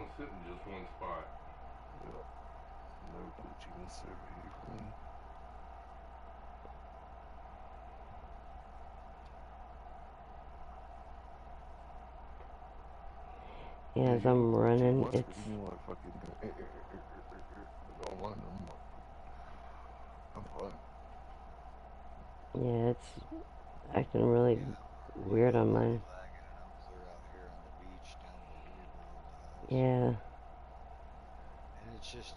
gonna sit in just one spot. Yeah. No glitchiness over here for me. Yeah, as I'm running, it's... You like fucking online, I'm fine. Yeah, it's acting really weird on mine. Lagging, and I'm clear out here on the beach down way below the house. Yeah. And it's just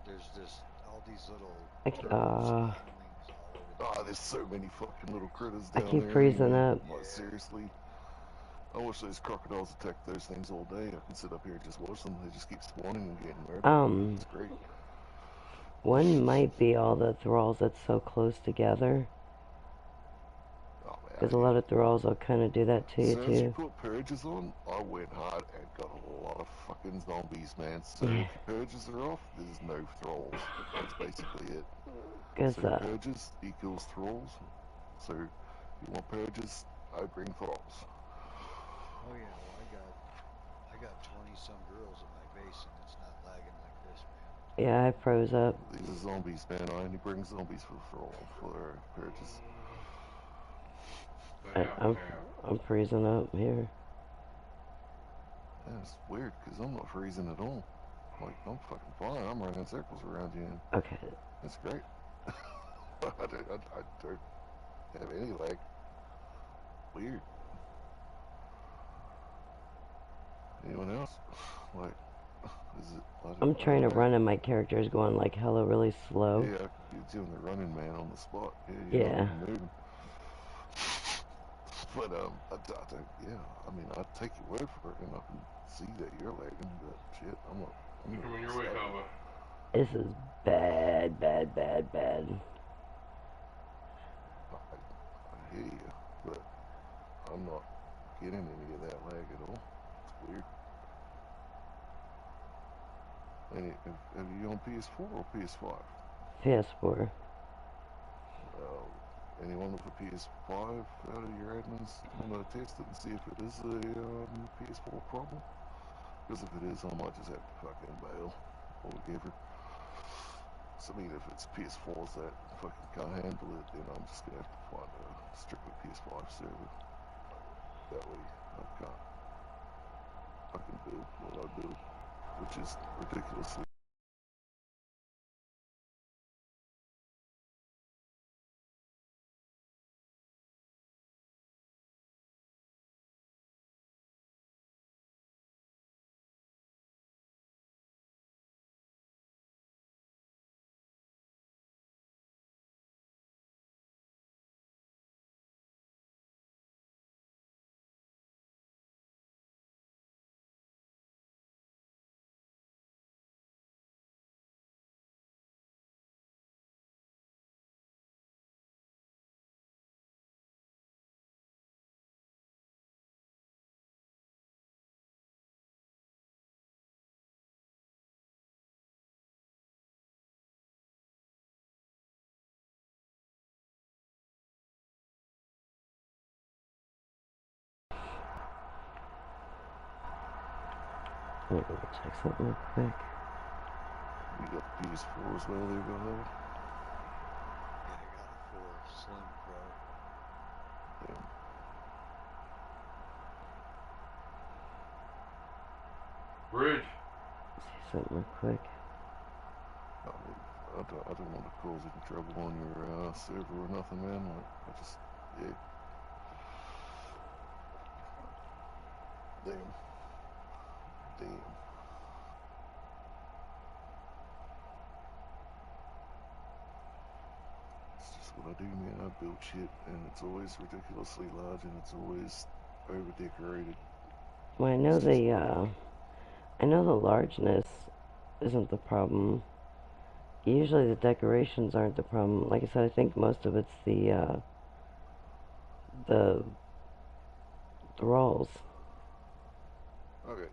there's just all these little Uh, spawnlings all over the beach. There's so many fucking little critters I down keep there. freezing up. Like, seriously. I wish those crocodiles attack those things all day. I can sit up here and just watch them. They just keep spawning and getting murdered. It's great. One might be all the thralls that's so close together. Because a lot of thralls will kind of do that to you, too. Since you put purges on, I went hard and got a lot of fucking zombies, man. So if your purges are off, there's no thralls. That's basically it. So purges equals thralls. So if you want purges, I bring thralls. Oh yeah, well I got 20-some girls in my base and it's not lagging like this, man. Yeah, I froze up. These are zombies, man. I only bring zombies for purges. I'm freezing up here. Yeah, it's weird because I'm not freezing at all. Like, I'm fucking fine. I'm running circles around you. Okay. That's great. I don't have any lag. Weird. Anyone else? Like, is it? I'm trying to run and my character is going like hella really slow. Yeah, you're doing the running man on the spot. Yeah. Not even moving. But yeah. I mean, I take your word for it, and I can see that you're lagging. But shit, I'm not. Coming your way, Hova. This is bad. I hear you, but I'm not getting any of that lag at all. It's weird. And are you on PS4 or PS5? PS4. Anyone with a PS5 out of your admins want to test it and see if it is a PS4 problem? Because if it is, I might just have to fucking bail altogether. So I mean, if it's PS4s that fucking can't handle it, then I'm just gonna have to find a strictly PS5 server. That way, I can build what I build, which is ridiculously. Let me check something real quick. You got the PS4 as well there, Valhalla? Yeah, I got a 4 Slim Pro. Yeah. Bridge. See something real quick. I don't want to cause any trouble on your server or nothing, man. Like, yeah. Damn. It's just what I do, man. I build shit, and it's always ridiculously large, and it's always over-decorated. Well, I know the largeness isn't the problem. Usually the decorations aren't the problem. Like I said, I think most of it's the thralls. Okay.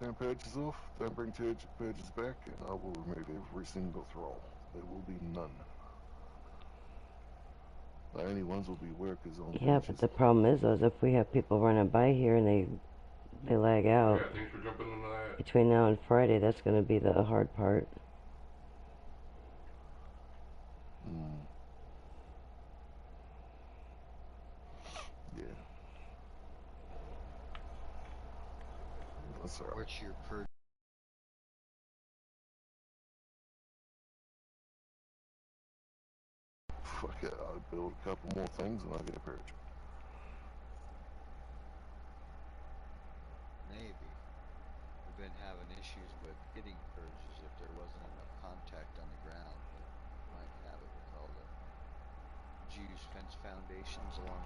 Turn purges off, don't bring purges back, and I will remove every single thrall. There will be none. The only ones will be workers on Yeah, purges. but the problem is if we have people running by here and they they lag out. Yeah, thanks for jumping into that. Between now and Friday, that's going to be the hard part. Mm. Yeah. That's alright. What's your per? Fuck it, I'll build a couple more things and I'll get a purge. Maybe. We've been having issues with getting purges if there wasn't enough contact on the ground, but might have it with all the. Did you use fence foundations along?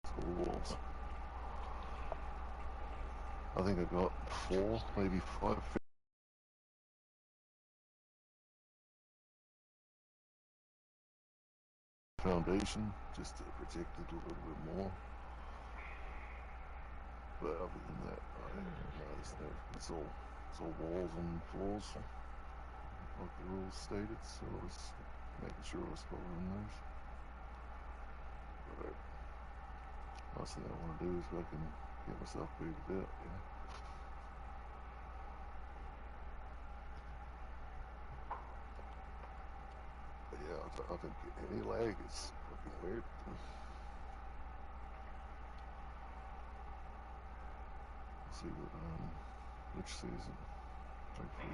So walls. I think I got 4, maybe 5 foundation just to protect it a little bit more. But other than that, no, it's all walls and floors, like the rules stated. So I was making sure I was following those. But last thing I want to do is I can get myself booted out. You know? But yeah, I think any lag is fucking weird. We'll see which season. Hopefully,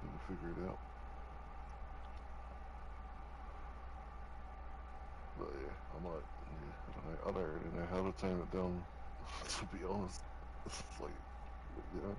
we'll figure it out. But yeah, I might. Yeah, I don't really know how to tone it down. To be honest, it's like, you know.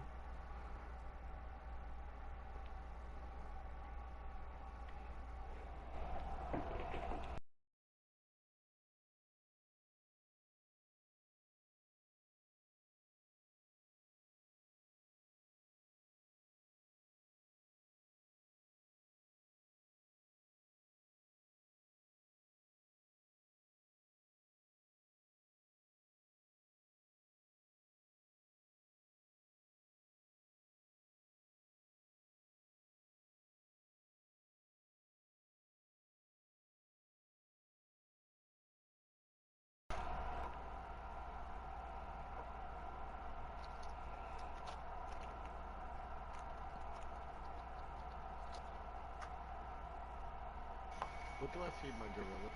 What do I feed my gorilla?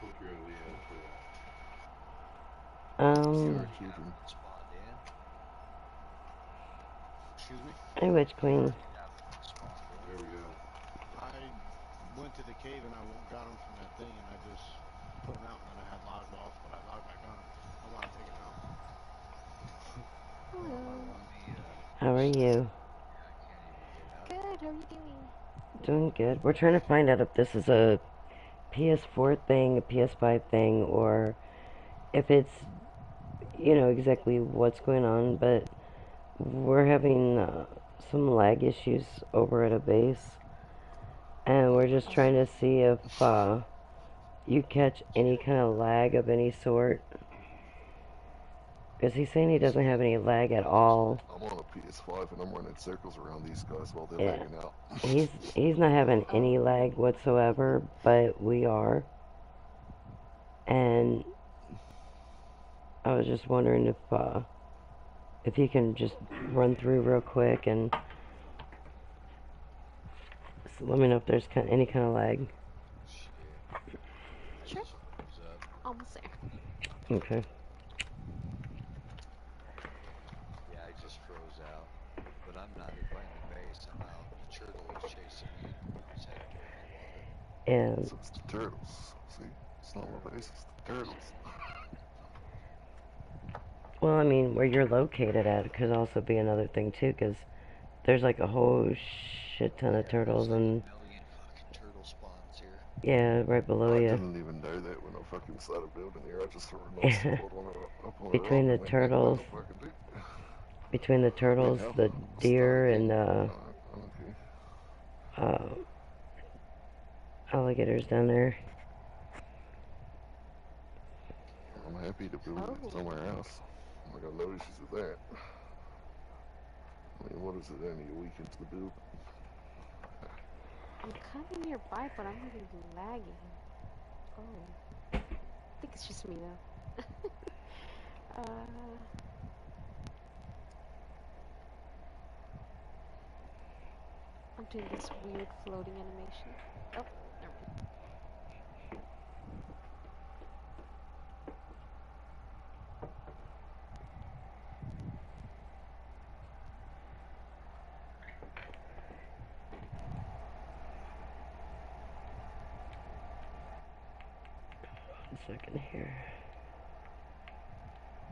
Put your in the end for You Um, already have one spawned in. Excuse me? hey, Witch You Queen. already have one spawned in. There we go. I went to the cave and I got him from that thing and I just put him out and then I had logged off, but I logged back on. I want to take him out. Hello. Let me How are you? yeah, I can't even get out of Good. here. How are you doing? Doing good. We're trying to find out if this is a PS4 thing, a PS5 thing, or if it's, exactly what's going on. But we're having some lag issues over at a base, and we're just trying to see if you catch any kind of lag of any sort. Because he's saying he doesn't have any lag at all. I'm on a PS5 and I'm running circles around these guys while they're Yeah. lagging out. He's not having any lag whatsoever, but we are. And I was just wondering if you can just run through real quick and let me know if there's any kind of lag. Shit. I Sure. just froze up. Almost there. Okay. Yeah, I just froze out. But I'm not by the base. I'm out. The turtle is chasing me and I was heading for the water. And So it's the turtles. See, it's not my base, it's the turtles. well, I mean, where you're located at could also be another thing too, because there's like a whole shit ton of Yeah, there's turtles like and a million fucking turtle spawns here. yeah, right below I you. didn't even know that when I fucking started building here. I just saw a nice spot up on a rock Between the and went, yeah, what turtles, the fucking do? between the Yeah, turtles, how? the Start deer, again? and Okay. uh, alligators down there. I'm happy to build it Oh. somewhere else. I got no issues with that. I mean, what is it, only a week into the build? I'm kind of nearby, but I'm really lagging. Oh. I think it's just me, though. I'm doing this weird floating animation. Oh, never mind. One second here.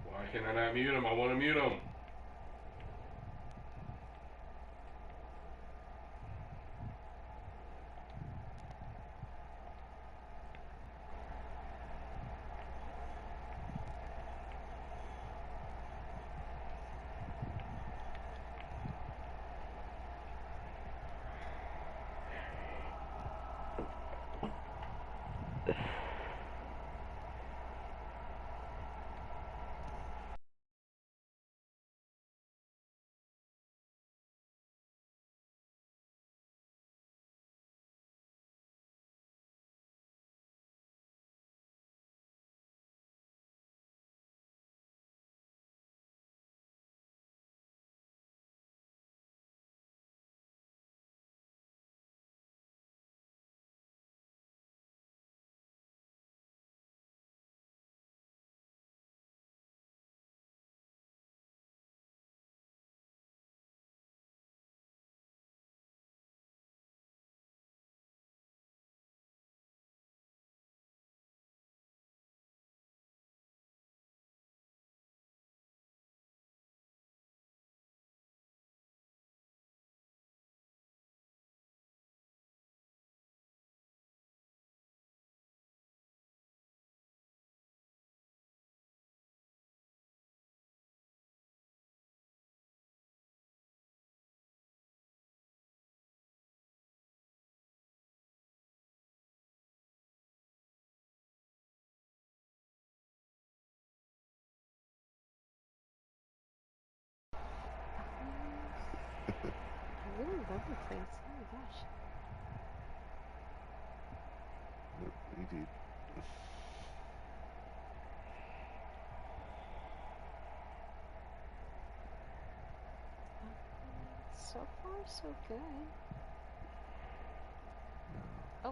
Why can I not mute him? I want to mute him. I really love the place. Oh my gosh. Yep, he did. So far, so good. Oh, a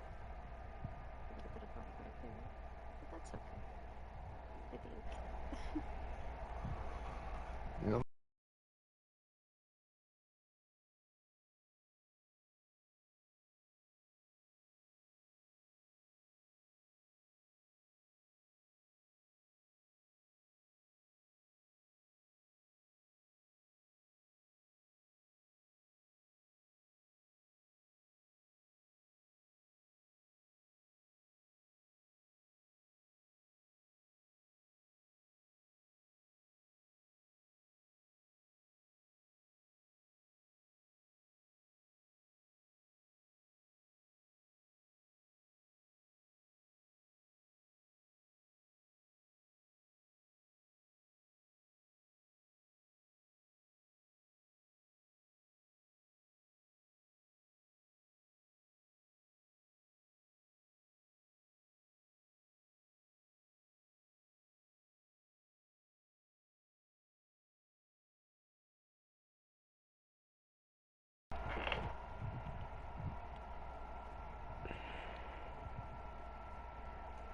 little bit of rough right there, but that's okay. I think. Yeah.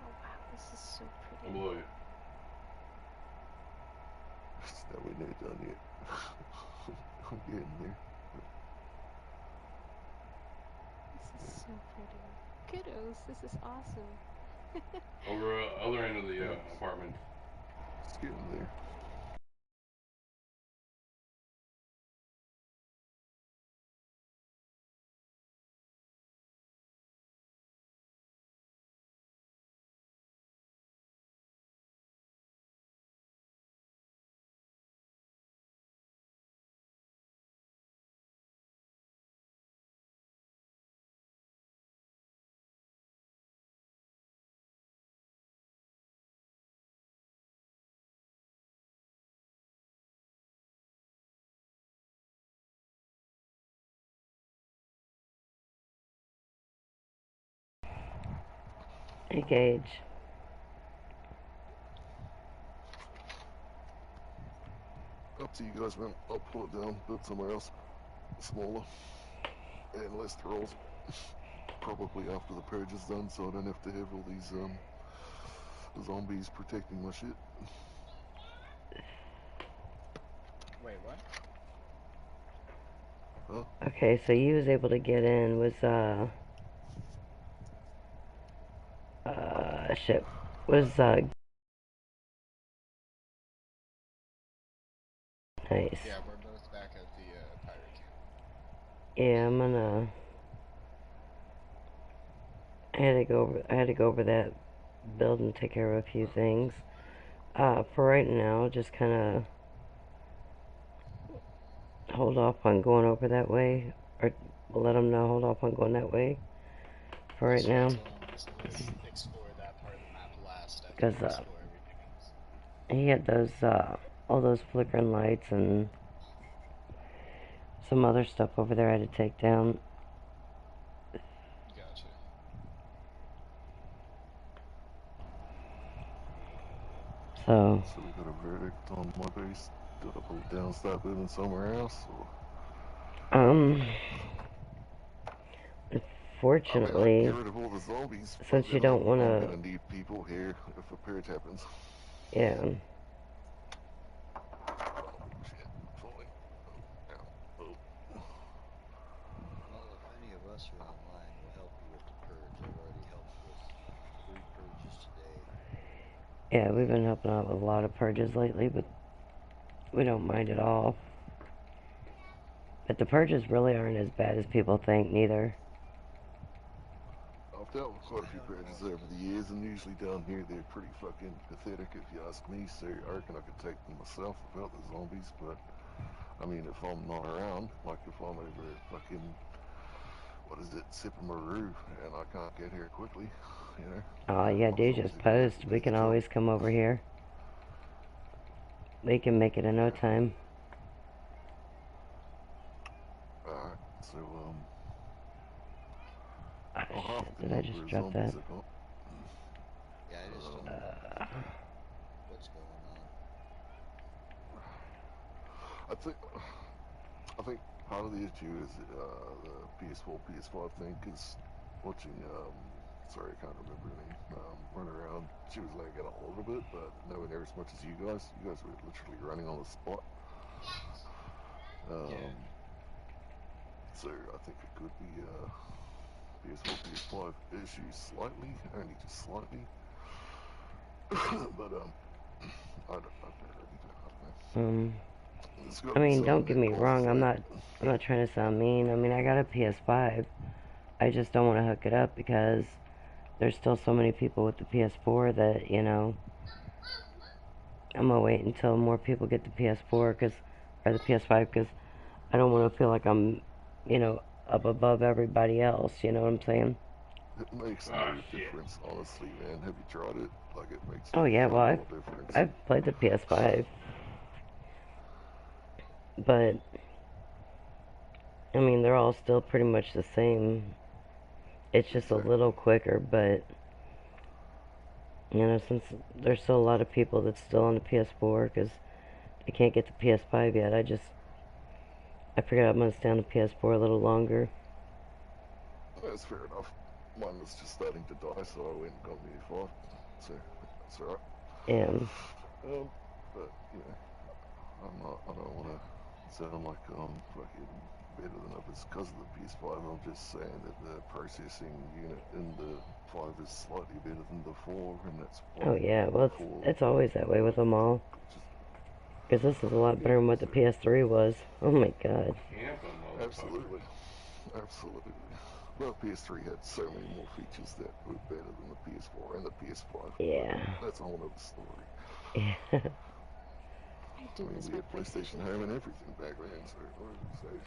Oh wow, this is so I'm pretty. below you. That we near done yet. I'm getting there. This is so pretty. Kudos, this is awesome. Over other end of the Yes. apartment. It's getting there. Hey, Gage. up to you guys, man. I'll pull it down, build somewhere else, smaller, and less trolls. Probably after the purge is done, so I don't have to have all these zombies protecting my shit. Wait, what? Huh? Okay, so you was able to get in. Shit. Was, nice. Yeah, we're both back at the pirate camp. Yeah, I'm gonna. I had to go over that build and take care of a few things. For right now, just kind of hold off on going over that way, or let them know hold off on going that way for right Just wait now, till I want to explore that part of the map last after because we explore everything else. he had those all those flickering lights and some other stuff over there I had to take down. Gotcha. So, So we got a verdict on my base. Do I pull it down, start building somewhere else, or? um, I mean, I can get fortunately, rid of all the zombies, but since you then don't want I'm to, gonna need people here if a purge happens. yeah, Oh, shit. Falling. Oh. Well, if any of us are online, we'll help you with the purge. I've already helped with 3 purges today. yeah, we've been helping out with a lot of purges lately, but we don't mind at all. But the purges really aren't as bad as people think, neither. I've dealt with quite a I few don't know. purges over the years, and usually down here they're pretty fucking pathetic if you ask me, so I reckon I could take them myself without the zombies, but I mean, if I'm not around, like if I'm over at fucking, what is it, Sipamaru, and I can't get here quickly, you know, All you gotta my do is zombies just are gonna have post. to We do the can job. always come over here. We can make it in no Yeah. time. Alright, so, Ah, I'll half shit, the did I just number of drop that? zombies I got. Yeah, I just don't know Uh, what's going on. I think, I think part of the issue is the PS4, PS5 thing, because watching, sorry, I can't remember her name, run around, she was lagging a little bit, but nowhere near as much as you guys. You guys were literally running on the spot. Yeah. So I think it could be PS4, PS5 issues slightly, only just slightly. But I don't know. um, There's got I to be mean, something don't get that me causes wrong. that. I'm not trying to sound mean. I mean, I got a PS5. I just don't want to hook it up because there's still so many people with the PS4 that, I'm gonna wait until more people get the PS4 or the PS5 because I don't want to feel like I'm, up above everybody else. You know what I'm saying? It makes Ah, no shit. difference, honestly, man. Have you tried it? Like, it makes Oh no yeah, well fuck all difference. I've played the PS5, but I mean they're all still pretty much the same. It's just a Exactly. little quicker, but since there's still a lot of people that's still on the PS4 because they can't get the PS5 yet, I figured I'm gonna stay on the PS4 a little longer. That's fair enough. Mine was just starting to die, so I went and got me a 5. So, that's alright. And But, I don't want to sound like I'm fucking better than others because of the PS5. I'm just saying that the processing unit in the 5 is slightly better than the 4, and that's oh why yeah, well the 4, it's always that way with them all. just, Because this is a lot better yeah, than what the so, PS3 was. Oh my god. Camping, motherfucker. absolutely. Absolutely. Well, PS3 had so many more features that were better than the PS4 and the PS5, but Yeah. that's a whole other story. Yeah. I I do mean, miss we my had PlayStation PlayStation Home 3. and everything back then, so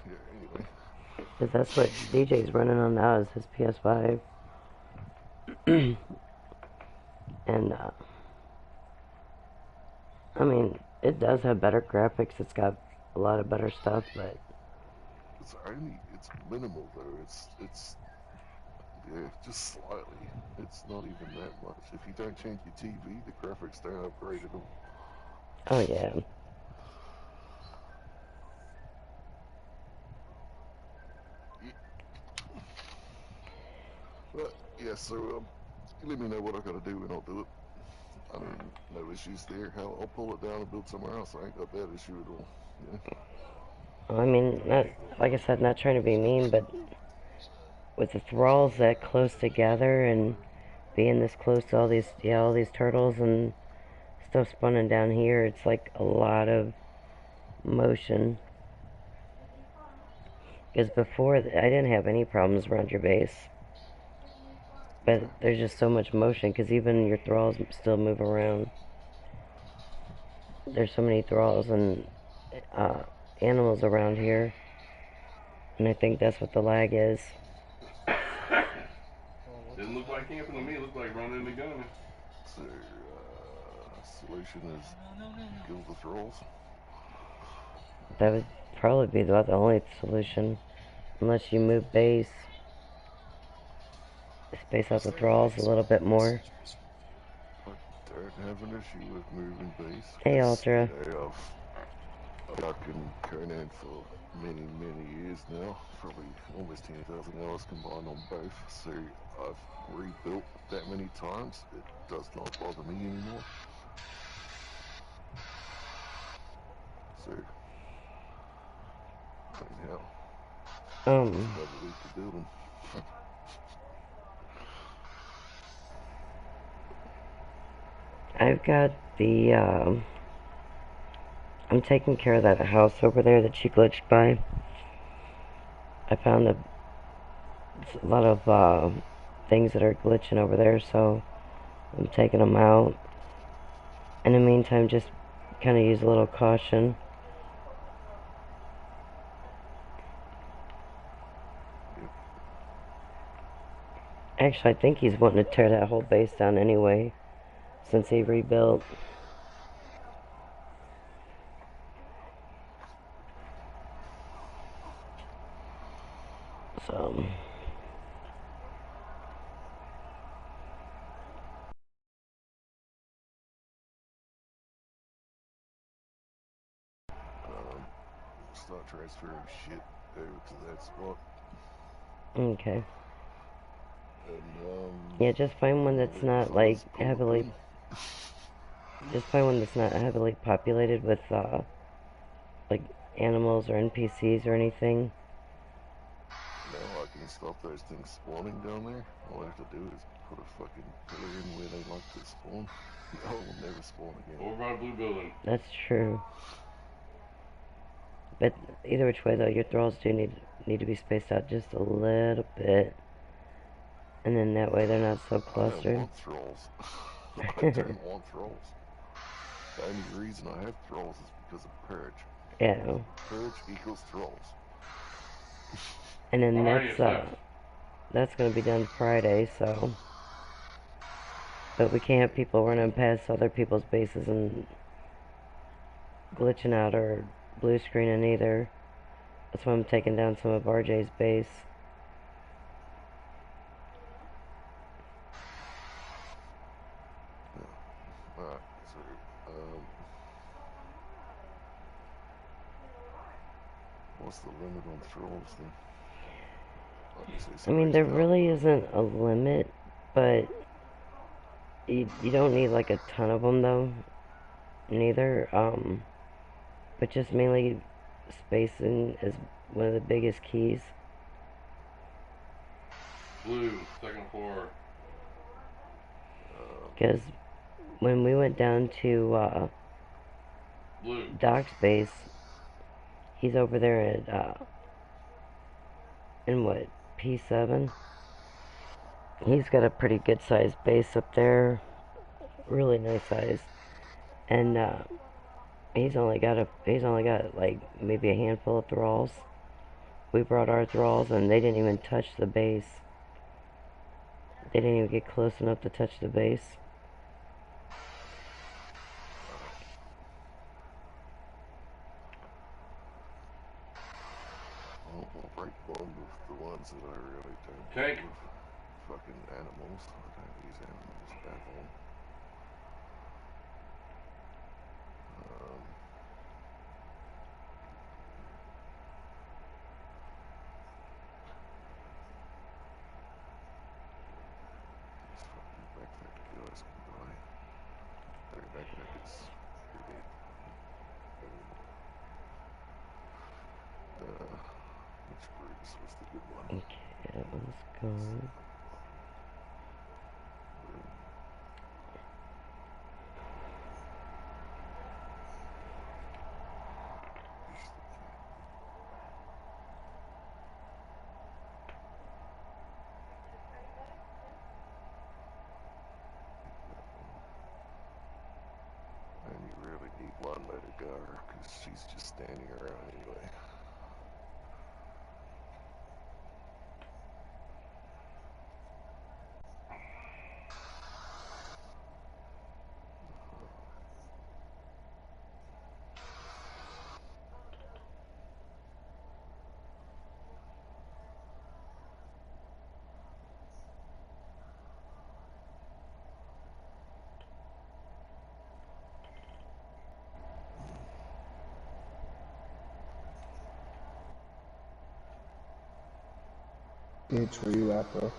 yeah, anyway. Because that's what DJ's running on now is his PS5. And, I mean, it does have better graphics. It's got a lot of better stuff, but It's minimal though. Yeah, just slightly. It's not even that much. If you don't change your TV, the graphics don't upgrade at all. oh yeah. yeah, so you let me know what I gotta do and I'll do it. I mean, no issues there. Hell, I'll pull it down and build somewhere else. I ain't got that issue at all. Yeah. Well, I mean, not like I said, not trying to be mean, but with the thralls that close together and being this close to all these turtles and stuff spawning down here, it's like a lot of motion. Because before, I didn't have any problems around your base. But there's just so much motion, because even your thralls still move around. There's so many thralls and animals around here. And I think that's what the lag is. Well, what the Didn't look fuck? like camping to me. It looked like running and gunning. So, solution is kill the thralls. That would probably be about the only solution. Unless you move base. Space out Was the there an thralls a little bit expert more. message received here? I don't have an issue with moving base Hey, because, Ultra. you know, I've fucking Conan for many, many years now. Probably almost 10,000 hours combined on both. So I've rebuilt that many times. It does not bother me anymore. So, I mean, hell, it's another week of building. I've got the, I'm taking care of that house over there that she glitched by. I found a lot of, things that are glitching over there, so I'm taking them out. In the meantime, just kind of use a little caution. Yep. Actually, I think he's wanting to tear that whole base down anyway, since he rebuilt. So, Start transferring shit over to that spot. okay. And, Yeah, just find one that's not, like, pull a heavily, pin. just find one that's not heavily populated with, like, animals or NPCs or anything. Now I can stop those things spawning down there. All I have to do is put a fucking pillar in where they like to spawn. They'll never spawn again. Over by the blue building. That's true. But either which way, though, your thralls do need to be spaced out just a little bit. And then that way they're not so I don't clustered. want thralls. I don't want thralls. The only reason I have thralls is because of purge. Yeah. Purge equals thralls. And then Alright, that's gonna be done Friday, so. But we can't have people running past other people's bases and glitching out or blue screening either. That's why I'm taking down some of RJ's base. Alright, so, what's the limit on thralls then? Like you say, I mean, there spaced out. really isn't a limit, but you don't need like a ton of them though, neither. But just mainly spacing is one of the biggest keys. blue, second floor. Because when we went down to Blue. Doc's base, he's over there at in what, P7? He's got a pretty good sized base up there, really nice size, and he's only got like maybe a handful of thralls. We brought our thralls and they didn't even touch the base. They didn't even get close enough to touch the base. I'll break bond with the ones that I really don't Tank. deal with. Fucking animals. I don't use animals at all. is gone. And you really need one let her go, because she's just standing around anyway. Glitch, where you at, bro?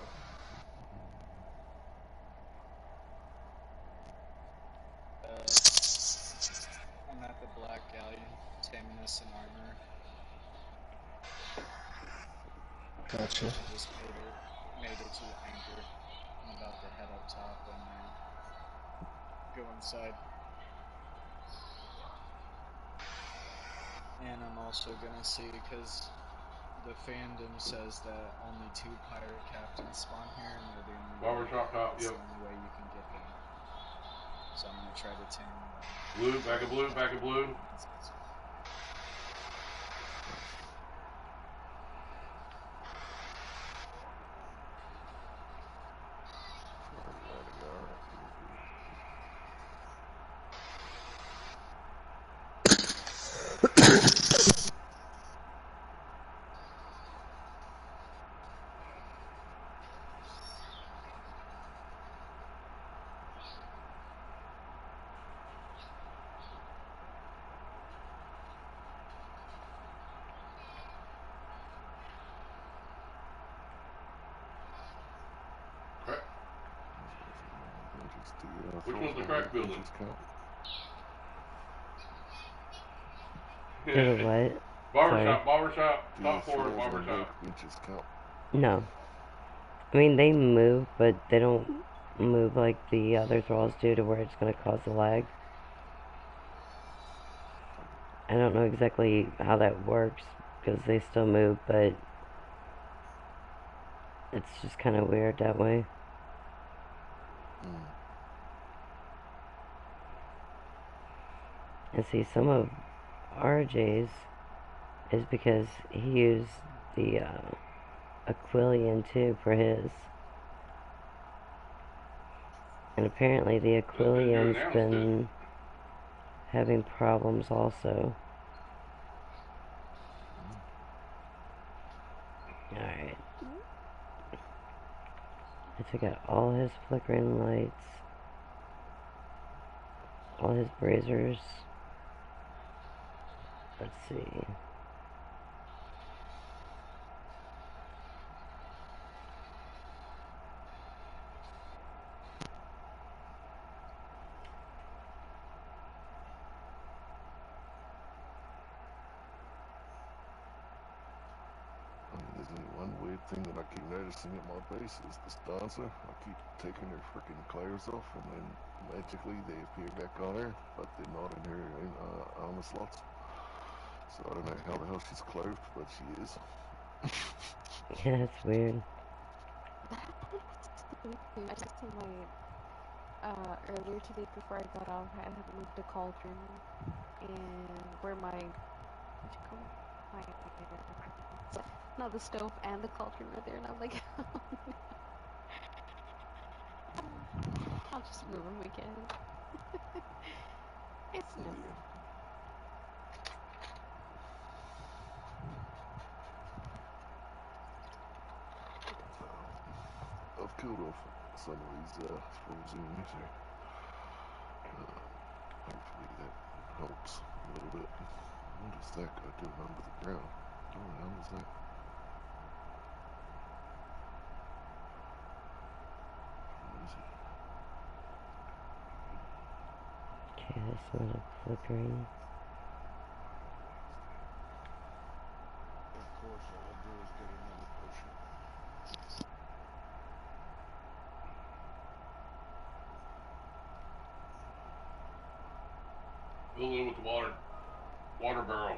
I'm at the Black Galleon, taming this in armor. Gotcha. I just made it to the anchor. I'm about to head up top and go inside. And I'm also gonna see, because the fandom says that only 2 pirate captains spawn here, and they're the only way. Barbershop top, It's yep. the only way you can get them. So I'm gonna try to tame Blue, back of blue, back of blue. Crack. Which one's the crack building? To the what? Barbershop, barbershop, Do top the floor, thralls and barbershop. workbenches count? No. I mean, they move, but they don't move like the other thralls do to where it's going to cause a lag. I don't know exactly how that works, because they still move, but it's just kind of weird that way. And see, some of RJ's is because he used the Aquilian too for his. And apparently the Aquilian's been having problems also. Alright. I took out all his flickering lights, all his braziers. Let's see. There's only one weird thing that I keep noticing at my base is this dancer. I keep taking her freaking clothes off, and then magically they appear back on her, but they're not in her armor slots. So I don't know how the hell she's clothed, but she is. Yeah, that's weird. I just told my earlier today before I got off, I had moved the cauldron and where my what you call it? Not the stove and the cauldron are there, and I'm like, I'll just move them again. It's no. I've killed off some of these thralls enemies here. Hopefully that helps a little bit. What is that guy doing under the ground? What the hell is that? What is he? Okay, this one's flickering. Of course, all I do is get another potion. Fill it with water barrel.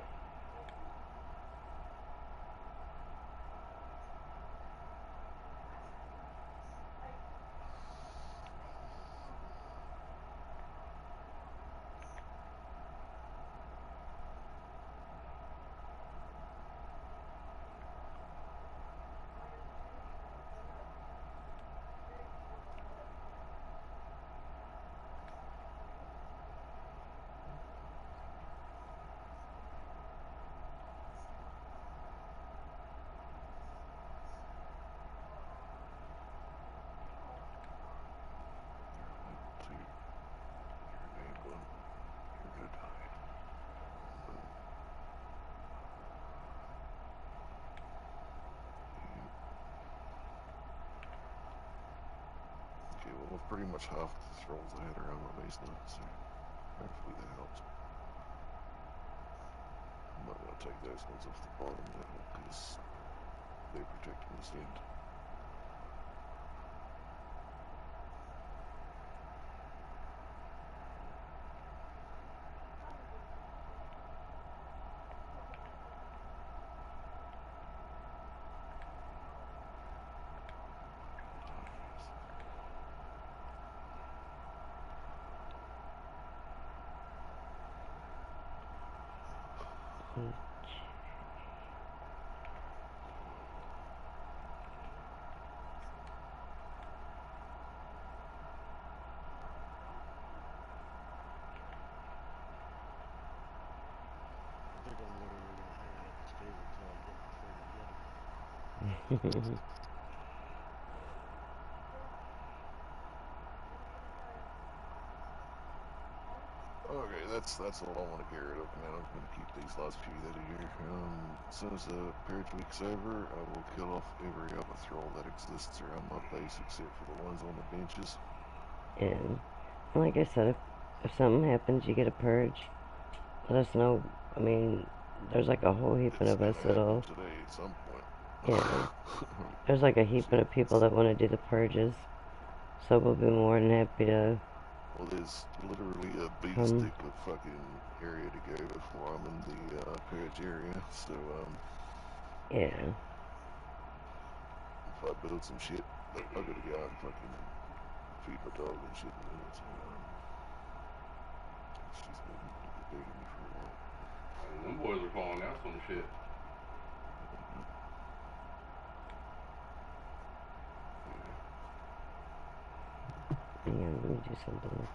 Well, pretty much half the thralls I had around my base now, so hopefully that helps. I'm not going to take those ones off the bottom level because they're protecting this end. I think I'm literally gonna hang out at this cave until I get my friggin' yeti. Okay, that's all I want to get rid of, man. I'm going to keep these last few that are here. As soon as the purge week's over, I will kill off every other thrall that exists around my base except for the ones on the benches. And like I said, if something happens, you get a purge, let us know. I mean, there's like a whole heaping It's of going us to that'll, happen today at some point. yeah, there's like a heaping of people that want to do the purges, so we'll be more than happy to Well, there's literally a beat come. stick of fucking area to go before I'm in the purge area, so Yeah. if I build some shit, I gotta go out and fucking feed my dog and shit in a minute, so she's been begging me for a while. Them boys are calling out some shit. Hang on, let me do something.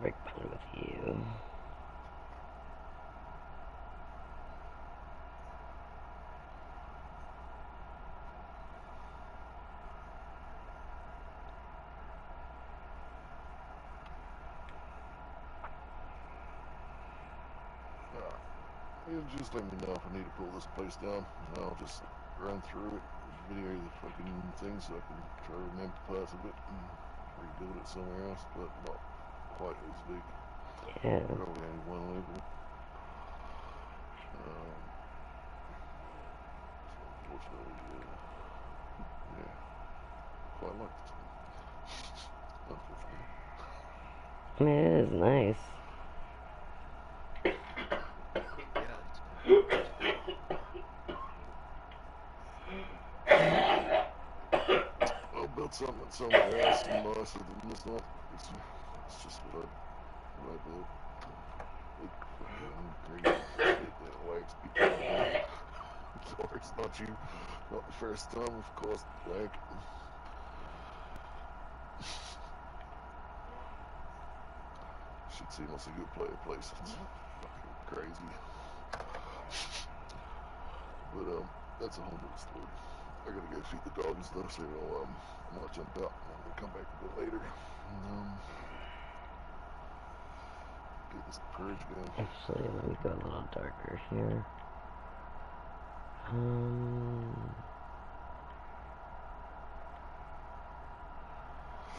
Break bond with you. You just let me know if I need to pull this place down, and I'll just run through it, video the fucking thing so I can try to remember parts of it and rebuild it somewhere else, but not quite as big. Yeah. Probably only one level. So unfortunately, yeah, quite like this one. Unfortunately. I mean, it is nice. Yeah, it's cool. I'll build something somewhere else nicer than this one. It's just what I built. Big fucking crazy shit that wax people out. Sorry, it's not you. Not the first time, of course, whack. Should see once a good player plays. It's fucking crazy. But that's a whole nother story. I gotta go feed the dog and stuff, so I might jump out and we'll come back a bit later. And, get this purge going. Actually, let me go a little darker here.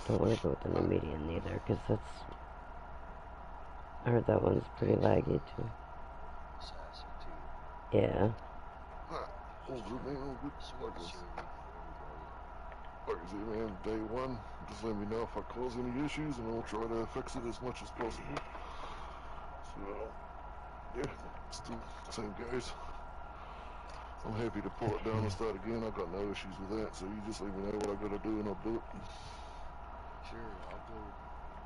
Don't want to go with the new median either, because that's... I heard that one's pretty laggy too. Sassy too. Yeah. Alright, all good, man, all good. Sword Like this. serving for everybody. like I said, man, day one, just let me know if I cause any issues, and I'll try to fix it as much as possible. So, yeah, still same guys. I'm happy to pull it down and start again. I've got no issues with that, so you just let me know what I gotta do and I'll do it. Sure, I'll go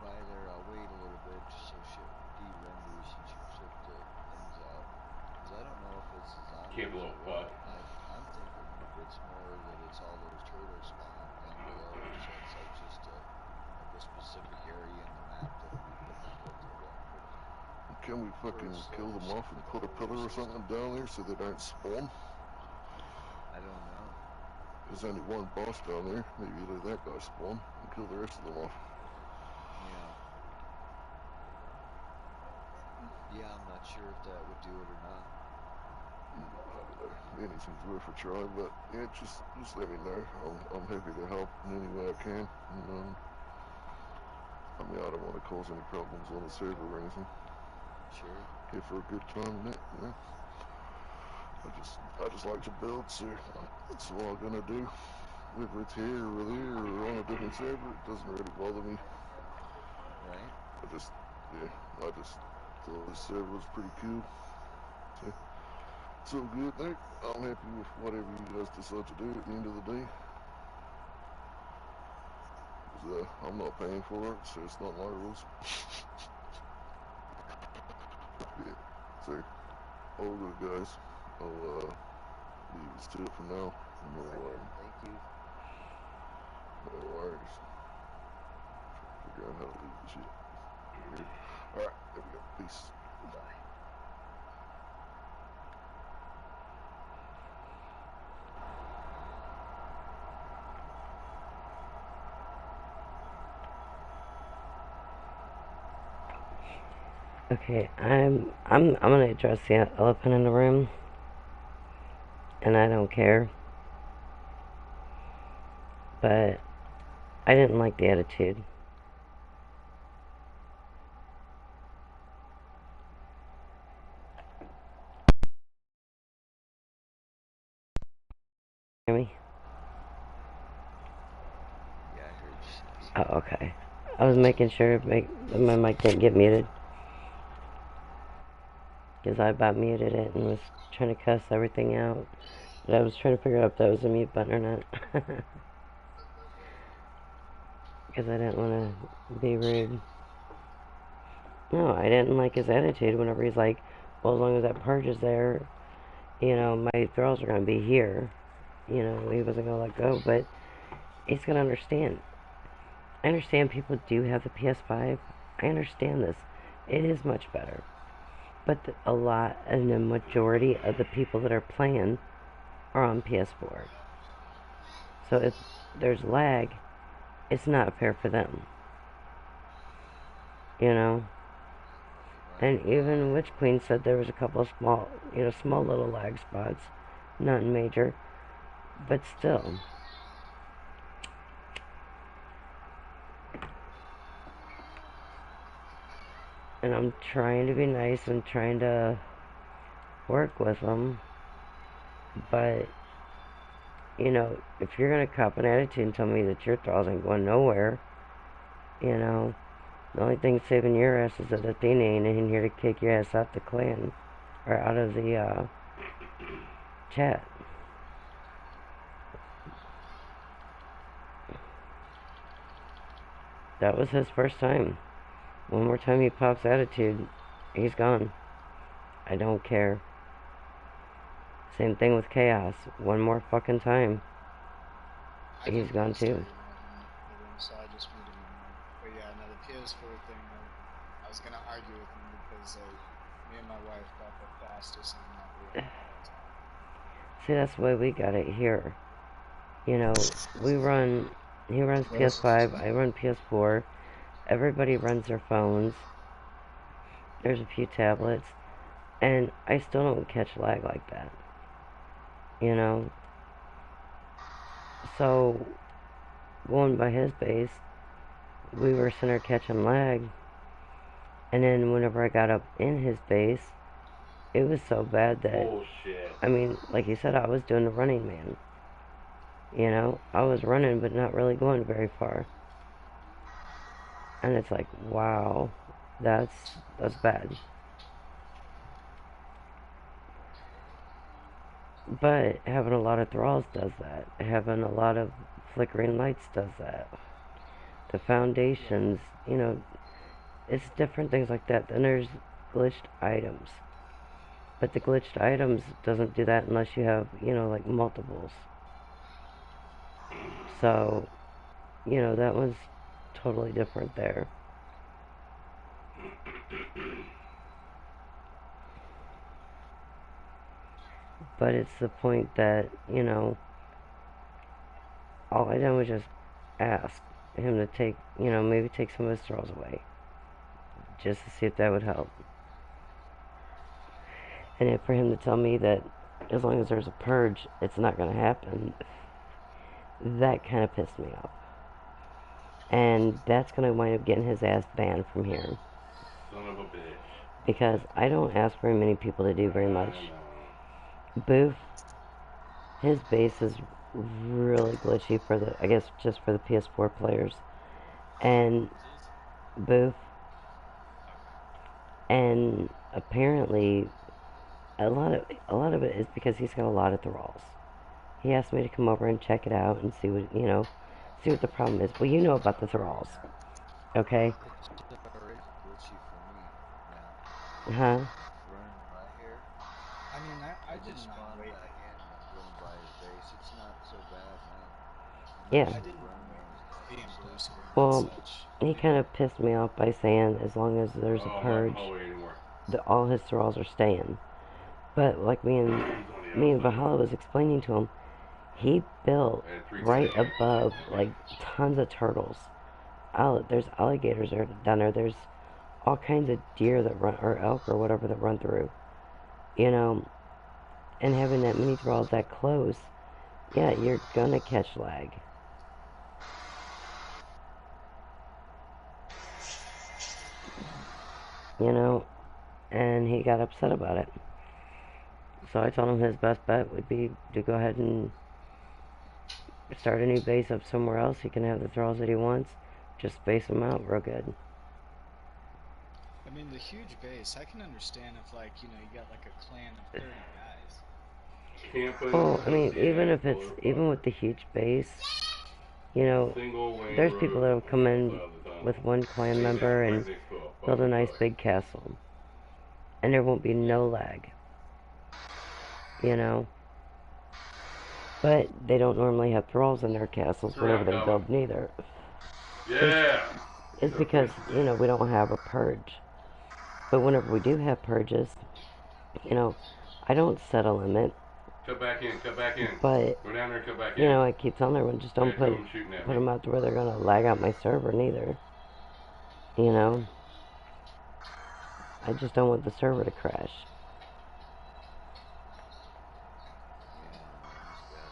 by there. I'll wait a little bit just so shit de-renders since you took the things out. Because I don't know if it's the zombies Cable or cut. what. I'm thinking it's more that it's all those turtles spawned down below. So it's like just like a specific area in the map that'll be putting a filter down. Can we fucking kill them off and put a pillar or something down there so they don't spawn? I don't know. There's only one boss down there. Maybe let that guy spawn and kill the rest of them off. Yeah. Yeah, I'm not sure if that would do it or not. I don't know. Anything's worth a try, but yeah, just let me know. I'm happy to help in any way I can. And, I mean, I don't want to cause any problems on the server or anything. Sure. Here for a good time in it, you know. I just like to build, so that's all I'm gonna do. Whether it's here or there or on a different server, it doesn't really bother me. Right. I just thought this server was pretty cool. So, it's all good, mate. I'm happy with whatever you guys decide to do at the end of the day. Because I'm not paying for it, so it's not my rules. Yeah, so, all good, guys. I'll leave us to it for now. And we'll, Thank you. no worries. Figure out how to leave the shit. Here. Alright, there we go. Peace. Bye. Okay, I'm gonna address the elephant in the room, and I don't care. But I didn't like the attitude. Hear me? Yeah, I heard you sneeze. Oh, okay. I was making sure my mic didn't get muted. Because I about muted it and was trying to cuss everything out. But I was trying to figure out if that was a mute button or not. Because I didn't want to be rude. No, I didn't like his attitude whenever he's like, well, as long as that purge is there, you know, my thralls are going to be here. You know, he wasn't going to let go, but he's going to understand. I understand people do have the PS5. I understand this. It is much better. But a lot and the majority of the people that are playing are on PS4. So if there's lag, it's not fair for them. You know? Right. And even Witch Queen said there was a couple of small little lag spots. Nothing major. But still. And I'm trying to be nice and trying to work with them. But, you know, if you're going to cop an attitude and tell me that your thralls ain't going nowhere, you know, the only thing saving your ass is that Athena ain't in here to kick your ass out the clan. Or out of the, chat. That was his first time. One more time he pops attitude, he's gone. I don't care. Same thing with Chaos. One more fucking time, I he's think gone he too. started running the room, so I just muted him out. But yeah, no, the PS4 thing, I was gonna argue with him because like me and my wife got the fastest internet we have all the time. See, that's the way we got it here. You know, he runs PS5, I run PS4, everybody runs their phones, there's a few tablets, and I still don't catch lag like that. You know? So, going by his base, we were sitting there catching lag, and then whenever I got up in his base, it was so bad that, Bullshit. I mean, like you said, I was doing the running man. You know, I was running but not really going very far. And it's like, wow, that's bad. But having a lot of thralls does that. Having a lot of flickering lights does that. The foundations, you know, it's different things like that. Then there's glitched items. But the glitched items doesn't do that unless you have, you know, like multiples. So, you know, that was totally different there. But it's the point that, you know, all I did was just ask him to take, you know, maybe take some of his thralls away. Just to see if that would help. And if for him to tell me that as long as there's a purge, it's not going to happen, that kind of pissed me off. And that's going to wind up getting his ass banned from here. Son of a bitch. Because I don't ask very many people to do very much. Booth, his base is really glitchy for the, I guess, just for the PS4 players. And Booth, and apparently a lot of it is because he's got a lot of thralls. He asked me to come over and check it out and see what, you know, see what the problem is. Well, you know about the thralls, okay? It's already glitchy for me now. Huh? Running right here. I mean, I I didn't just mind spawned waiting. back in and I'm going by his base. It's not so bad now. I'm Yeah. I actually didn't running mind on his being custom blue stuff. screen and Well, such. he kind of pissed me off by saying as long as there's a Oh, I'm not in the purge, hallway anymore. all his thralls are staying. But like me and Valhalla was explaining to him, he built right above like tons of turtles. There's alligators down there. There's all kinds of deer that run, or elk or whatever, that run through. You know, and having that many thralls that close, yeah, you're gonna catch lag. You know, and he got upset about it. So I told him his best bet would be to go ahead and start a new base up somewhere else. He can have the thralls that he wants. Just space them out real good. I mean, the huge base, I can understand if, like, you know, you got like a clan of 30 guys. Camping, Well, I mean, pussy even ass if it's, motherfucker. even with the huge base, you know, Single lane there's people that road will come in outside the tunnel. with one clan Ain't member nothing and right next to a build a fucking nice truck. big castle. And there won't be no lag. You know? But they don't normally have thralls in their castles whenever they build neither. Yeah. It's because, you know, we don't have a purge. But whenever we do have purges, you know, I don't set a limit. Cut back in, cut back in. But, Go down there and cut back in. you know, I keep telling everyone, just don't put them out to where they're going to lag out my server neither. You know? I just don't want the server to crash. Yeah, no,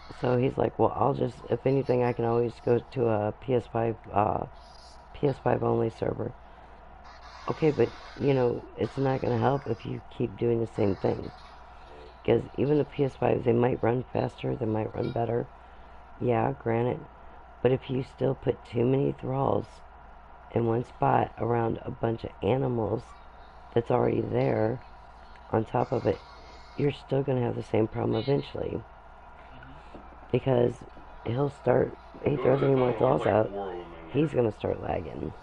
he's got. So he's like, well, I'll just, if anything, I can always go to a PS5 only server. Okay, but, you know, it's not going to help if you keep doing the same thing. Because even the PS5s, they might run faster, they might run better. Yeah, granted. But if you still put too many thralls in one spot around a bunch of animals that's already there on top of it, you're still going to have the same problem eventually. Because he'll start, he throws any more thralls out, he's going to start lagging.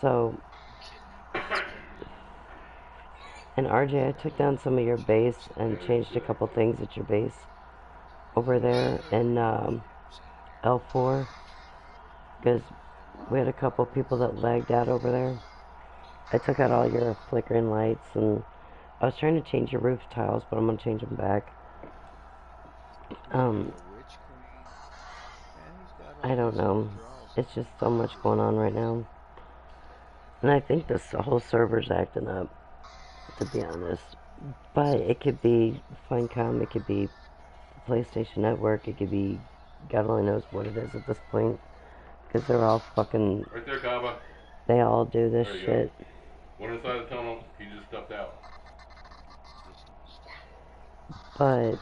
So, and RJ, I took down some of your base and changed a couple things at your base over there in L4, because we had a couple people that lagged out over there. I took out all your flickering lights, and I was trying to change your roof tiles, but I'm going to change them back. Witch Queen. Man, he's got all I don't these other know. draws. It's just so much going on right now. And I think this whole server's acting up, to be honest. But it could be Funcom, it could be the PlayStation Network, it could be God only knows what it is at this point. Because they're all fucking... Right there, Kaba. They all do this There you shit. Go. One inside the tunnel, he just stepped out. But,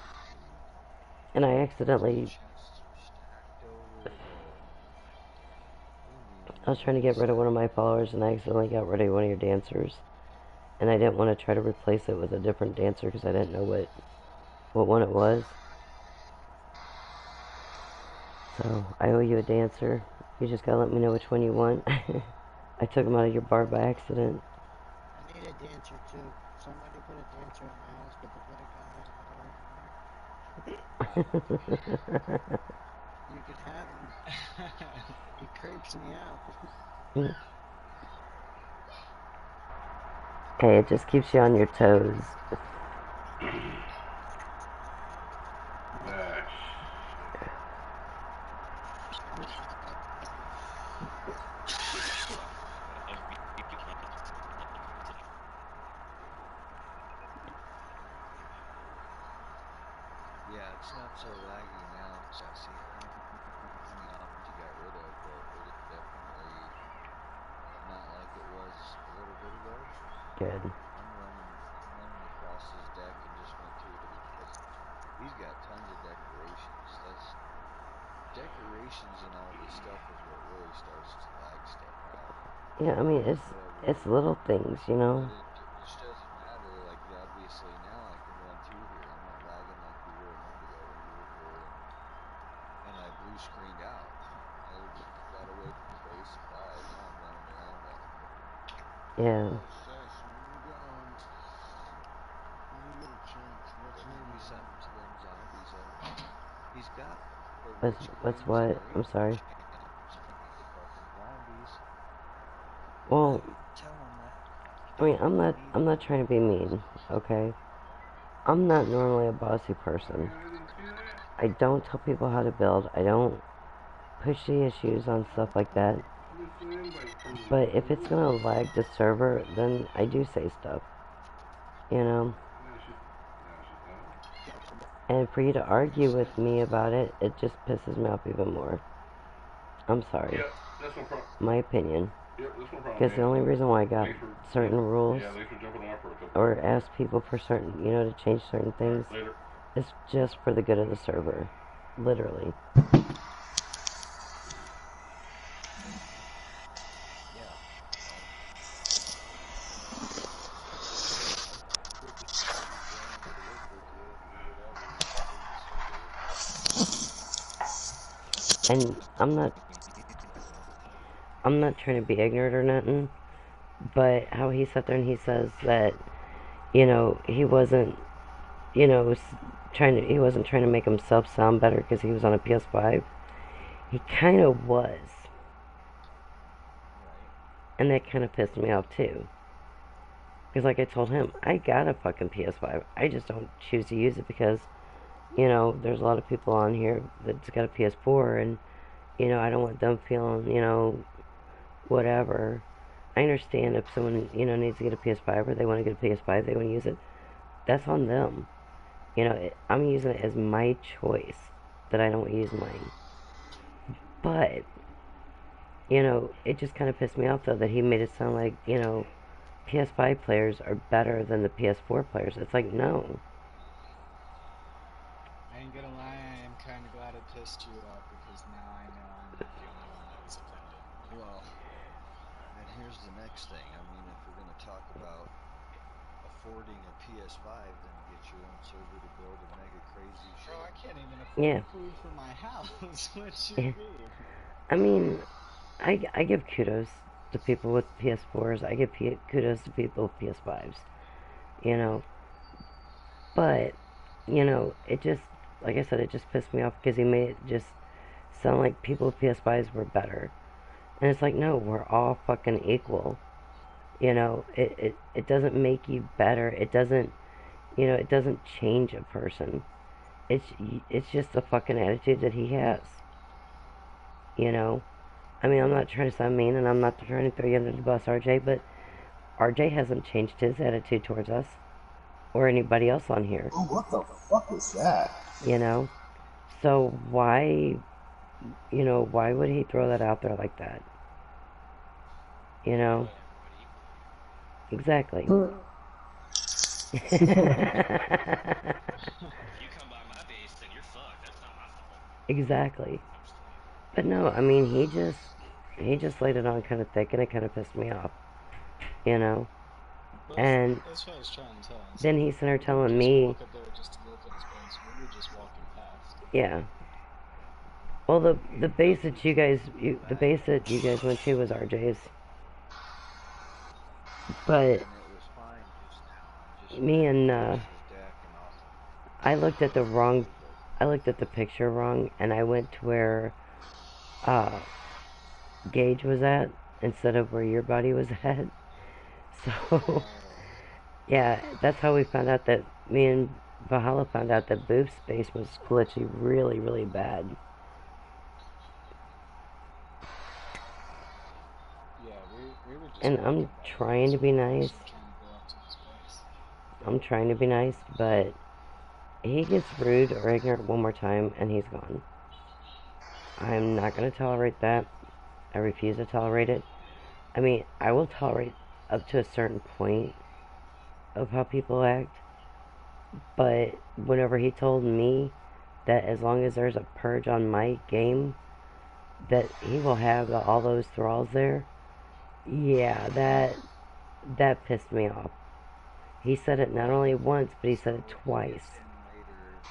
and I accidentally, Chests are stacked over I was trying to get rid of one of my followers and I accidentally got rid of one of your dancers. And I didn't want to try to replace it with a different dancer because I didn't know what one it was. So, I owe you a dancer. You just gotta let me know which one you want. I took him out of your bar by accident. I need a dancer too. Somebody put a dancer in my house, but they put a guy in there. You could have him. He creeps me out. Okay, it just keeps you on your toes. Yeah, it's not so laggy now, Sassy. I mean, you got rid of, but it is definitely not like it was a little bit ago. Good. I'm running across his deck and just went through it because he's got tons of decorations. That's decorations and all this stuff is what really starts to lag stuff out. Yeah, I mean, Whatever it's little things, you know? But it just doesn't matter. Like, obviously now I can run through here. I'm not lagging like we were a minute ago when you were here, and I blue screened out. I got away from the base and died. Now I'm running around like a fool. Yeah. Oh, Sass, when you get a chance, what's But maybe something to them zombies. He's got the Witch What's Queens what? and I'm sorry. Raven champs to fucking zombies. Well, Tell him that. I mean, I'm not trying to be mean, okay? I'm not normally a bossy person. I don't tell people how to build. I don't push the issues on stuff like that. But if it's gonna lag the server, then I do say stuff. You know? And for you to argue with me about it, it just pisses me off even more. I'm sorry. Yep, that's no problem. My opinion. Yep, that's no problem. Because the only reason why I got certain rules thanks for jumping on for a couple or ask people for certain, you know, to change certain things later. is just for the good of the server. Literally. Yeah. Willing to work with you and do whatever to improve the server. And I'm not trying to be ignorant or nothing, but how he sat there and he says that, you know, he wasn't, you know, he wasn't trying to make himself sound better because he was on a PS5. He kind of was. Right. And that kind of pissed me off too. Because like I told him, I got a fucking PS5. I just don't choose to use it because, you know, there's a lot of people on here that's got a PS4 and, you know, I don't want them feeling, you know, whatever. I understand if someone, you know, needs to get a PS5 or they want to get a PS5, they want to use it. That's on them. You know, I'm using it as my choice that I don't use mine. But, you know, it just kind of pissed me off though that he made it sound like, you know, PS5 players are better than the PS4 players. It's like, no. I ain't gonna lie, I am kind of glad it pissed you off because now I know I'm not the only one that was offended. Well, and here's the next thing. I mean, if we're going to talk about affording a PS5, then get your own server to build a mega crazy shit. Bro, I can't even afford food for my house. What you mean? I mean, I give kudos to people with PS4s. I give kudos to people with PS5s. You know, but you know, it just, like I said, it just pissed me off because he made it just sound like people with PS5s were better, and it's like, no, we're all fucking equal. You know, it doesn't make you better. It doesn't, you know, it doesn't change a person. It's just the fucking attitude that he has. You know, I mean, I'm not trying to sound mean, and I'm not trying to throw you under the bus, RJ, but RJ hasn't changed his attitude towards us or anybody else on here. Oh, what the fuck is that? You know, so why, you know, why would he throw that out there like that? You know, exactly. If you come by my base, then you're fucked. That's not my fault. Exactly. I'm just playing. But no, I mean, he just laid it on kind of thick, and it kind of pissed me off, you know. But And that's what I was trying to tell him. It's then like, he's sitting there we didn't telling just me, walk up there just to look at his base. We were just walking past. yeah. Well, the base that you guys went to was RJ's, but And it was fine just now. I just me ran and across his deck and all. I looked at the wrong, It was like, I looked at the picture wrong, and I went to where uh, Gage was at instead of where your body was at. So oh, yeah, that's how we found out that me and Valhalla found out that Boof's base was glitchy really, really bad. Yeah, we were just And I'm walking by the trying base. to We be weren't nice. actually trying to go up to his base. I'm trying to be nice, but he gets rude or ignorant one more time and he's gone. I'm not going to tolerate that. I refuse to tolerate it. I mean, I will tolerate up to a certain point of how people act, but whenever he told me that as long as there's a purge on my game, that he will have all those thralls there, yeah, that pissed me off. He said it not only once, but he said it so if he twice. gets in later,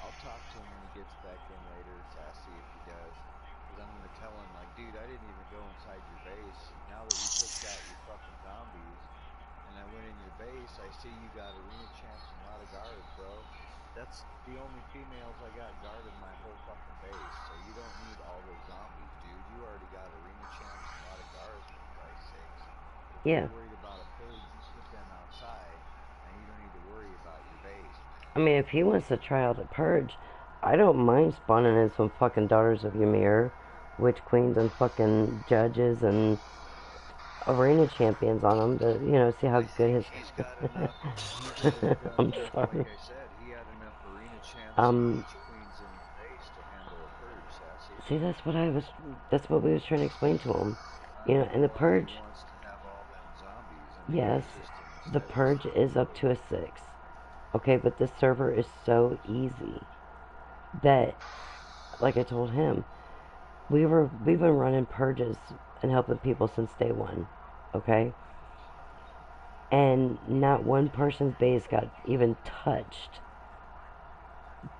I'll talk to him when he gets back in later, Sassy, if he does. Because I'm going to tell him, like, dude, I didn't even go inside your base. Now that you picked out your fucking zombies, and I went in your base, I see you got arena champs and a lot of guards, bro. That's the only females I got guarding my whole fucking base. So you don't need all those zombies, dude. You already got arena champs and a lot of guards, for Christ's sakes. If Yeah. you're worried about a purge, you put them outside, and you don't need to worry about your base, man. I mean, if he wants to try out a purge, I don't mind spawning in some fucking Daughters of Ymir, Witch Queens, and fucking Judges and Arena Champions on him to, see how I good think his. he's got enough. He's already got I'm enough. Like sorry. I said, he had enough arena champs and Um, witch queens in his base to handle a purge, Sassy. see, that's what we was trying to explain to him. I don't And know the why he purge, wants to have all them zombies. I mean, yes, it's just an the aesthetics purge thing, is up really. to a 6. Okay, but this server is so easy that, like I told him, we've been running purges and helping people since day one, okay? And not one person's base got even touched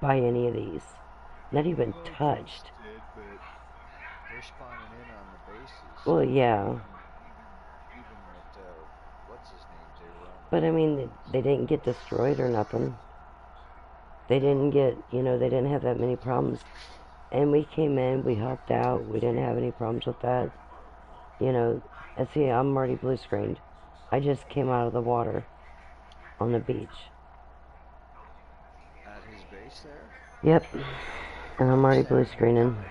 by any of these. Not even Well, Ghost touched. did, but they're spawning in on the bases. Well, yeah, Even at what's his names, they were on the but I mean, bases. they didn't get destroyed or nothing. They didn't get, they didn't have that many problems. And we came in, we helped out, we didn't have any problems with that. And see, I'm already blue screened. I just came out of the water on the beach. At his base there. Yep, and I'm already blue Standing in screening. line.